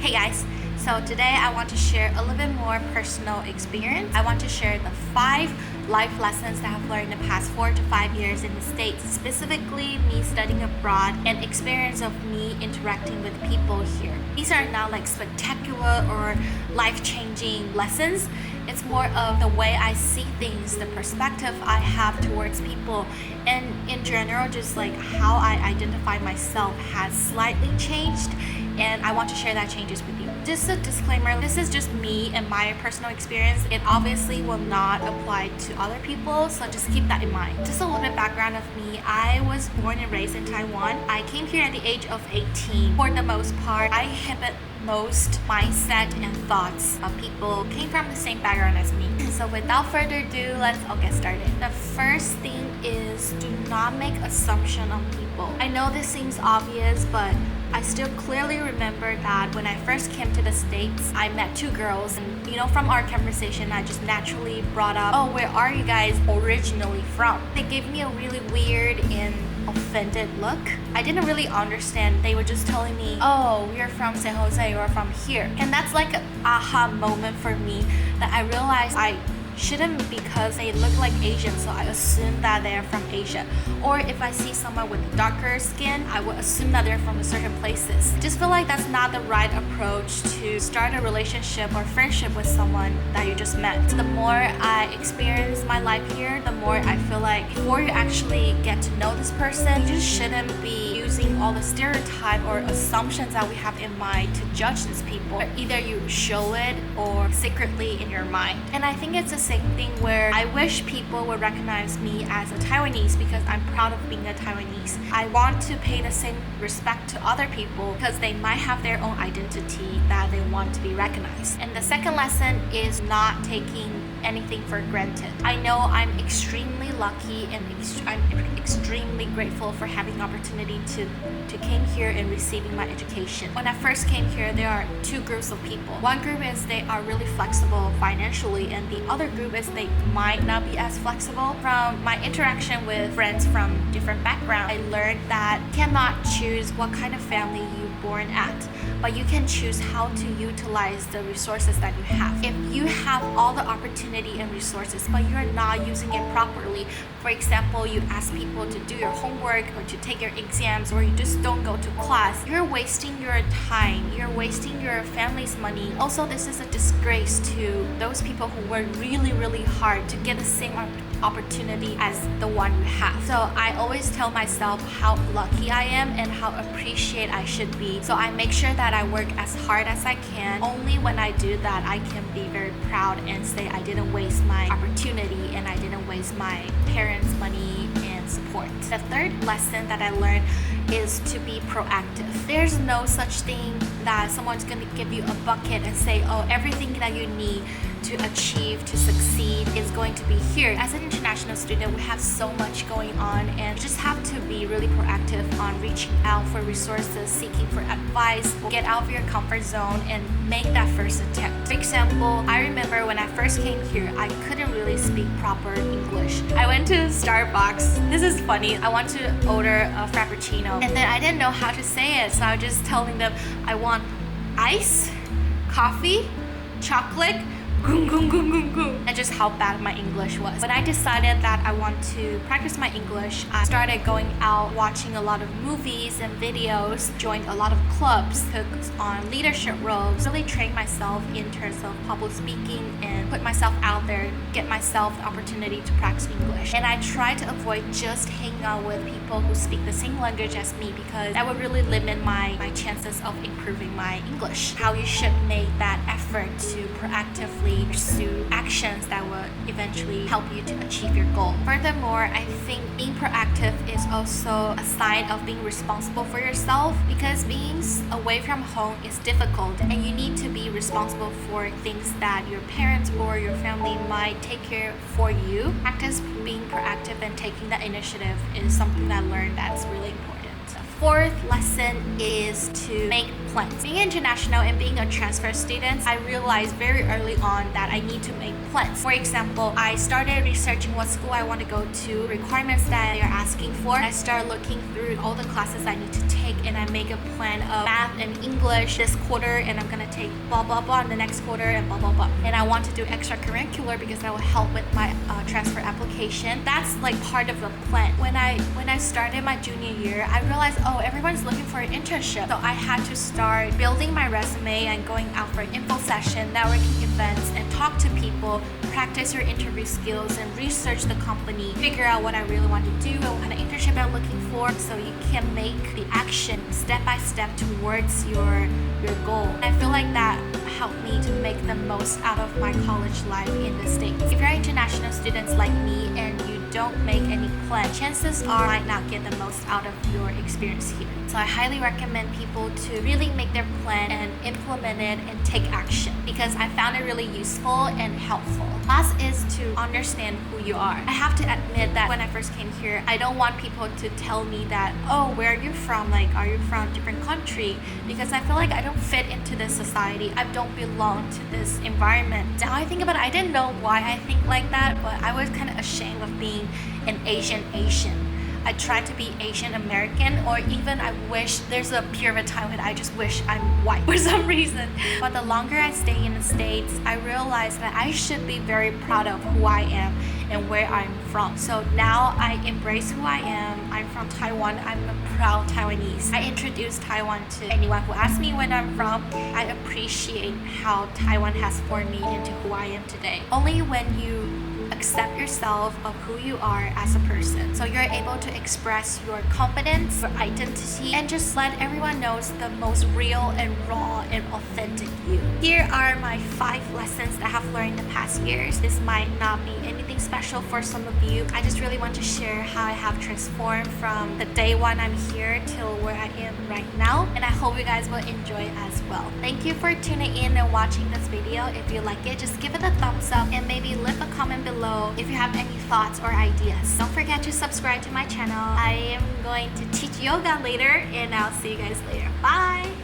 Hey guys, so today I want to share a little bit more personal experience. I want to share the 5 life lessons that I've learned in the past 4 to 5 years in the States, specifically me studying abroad and experience of me interacting with people here. These are not like spectacular or life-changing lessons. It's more of the way I see things, the perspective I have towards people, and in general, just like how I identify myself has slightly changed, and I want to share that changes with you. Just a disclaimer, this is just me and my personal experience. It obviously will not apply to other people, so just keep that in mind. Just a little bit background of me. I was born and raised in Taiwan. I came here at the age of 18. For the most part, I inhabit most mindset and thoughts of people came from the same background as me. So without further ado, let's all get started. The first thing is do not make assumption on people. I know this seems obvious, but I still clearly remember that when I first came to the States, I met 2 girls, and from our conversation, I just naturally brought up, oh, where are you guys originally from? They gave me a really weird and offended look. I didn't really understand. They were just telling me, oh, we're from San Jose, or from here. And that's like an aha moment for me that I realized I shouldn't because they look like Asian, so I assume that they're from Asia. Or if I see someone with darker skin, I would assume that they're from certain places. Just feel like that's not the right approach to start a relationship or friendship with someone that you just met. The more I experience my life here, the more I feel like before you actually get to know this person, you just shouldn't be using all the stereotype or assumptions that we have in mind to judge these people. Either you show it or secretly in your mind. And I think it's the same thing where I wish people would recognize me as a Taiwanese because I'm proud of being a Taiwanese. I want to pay the same respect to other people because they might have their own identity that they want to be recognized. And the second lesson is not taking anything for granted. I know I'm extremely lucky and I'm extremely grateful for having the opportunity to came here and receiving my education. When I first came here, there are 2 groups of people. One group is they are really flexible financially, and the other group is they might not be as flexible. From my interaction with friends from different backgrounds, I learned that you cannot choose what kind of family you're born at, but you can choose how to utilize the resources that you have. If you have all the opportunity and resources, but you're not using it properly, for example, you ask people to do your homework or to take your exams, or you just don't go to class, you're wasting your time, you're wasting your family's money. Also, this is a disgrace to those people who work really, really hard to get the same opportunity as the one you have. So I always tell myself how lucky I am and how appreciated I should be. So I make sure that I work as hard as I can. Only when I do that, I can be very proud and say I didn't waste my opportunity and I didn't waste my parents' money and support. The third lesson that I learned is to be proactive. There's no such thing that someone's going to give you a bucket and say, oh, everything that you need to achieve, to succeed is going to be here. As an international student, we have so much going on, and you just have to be really proactive on reaching out for resources, seeking for advice, get out of your comfort zone and make that first attempt. For example, I remember when I first came here, I couldn't really speak proper English. I went to Starbucks. This is funny. I want to order a Frappuccino, and then I didn't know how to say it, so I was just telling them I want ice, coffee, chocolate, and just how bad my English was. When I decided that I want to practice my English, I started going out, watching a lot of movies and videos, joined a lot of clubs, took on leadership roles, really trained myself in terms of public speaking and put myself out there, get myself the opportunity to practice English. And I try to avoid just hanging out with people who speak the same language as me because that would really limit my chances of improving my English. How you should make that effort to proactively pursue actions that will eventually help you to achieve your goal. Furthermore, I think being proactive is also a sign of being responsible for yourself because being away from home is difficult and you need to be responsible for things that your parents or your family might take care for you. Practice being proactive and taking that initiative is something that I learned that's really important. Fourth lesson is to make plans. Being international and being a transfer student, I realized very early on that I need to make plans. For example, I started researching what school I want to go to, requirements that they're asking for. I started looking through all the classes I need to take and I make a plan of math and English this quarter, and I'm gonna take blah blah blah in the next quarter and blah blah blah. And I want to do extracurricular because that will help with my transfer application. That's like part of the plan. When I started my junior year, I realized, oh, everyone's looking for an internship. So I had to start building my resume and going out for info session, networking events, and talk to people, practice your interview skills, and research the company, figure out what I really want to do and what kind of internship I'm looking for, so you can make the action step by step towards your goal. And I feel like that helped me to make the most out of my college life in the States. If you're international students like me and you don't make any plan, chances are you might not get the most out of your experience here. So I highly recommend people to really make their plan and implement it and take action, because I found it really useful and helpful. Last is to understand who you are. I have to admit that when I first came here, I don't want people to tell me that, oh, where are you from? Like, are you from a different country? Because I feel like I don't fit into this society. I don't belong to this environment. Now I think about it, I didn't know why I think like that, but I was kind of ashamed of being an Asian. I try to be Asian American, or even I wish there's a period of time when I just wish I'm white for some reason. But the longer I stay in the States, I realize that I should be very proud of who I am and where I'm from. So now I embrace who I am. I'm from Taiwan. I'm a proud Taiwanese. I introduce Taiwan to anyone who asks me where I'm from. I appreciate how Taiwan has formed me into who I am today. Only when you accept yourself of who you are as a person, so you're able to express your confidence, your identity, and just let everyone know the most real and raw and authentic you. Here are my 5 lessons that I have learned in the past years. This might not be anything special for some of you. I just really want to share how I have transformed from the day one I'm here till where I am right now, and I hope you guys will enjoy it as well. Thank you for tuning in and watching this video. If you like it, just give it a thumbs up and maybe leave a comment below if you have any thoughts or ideas. Don't forget to subscribe to my channel. I am going to teach yoga later, and I'll see you guys later. Bye!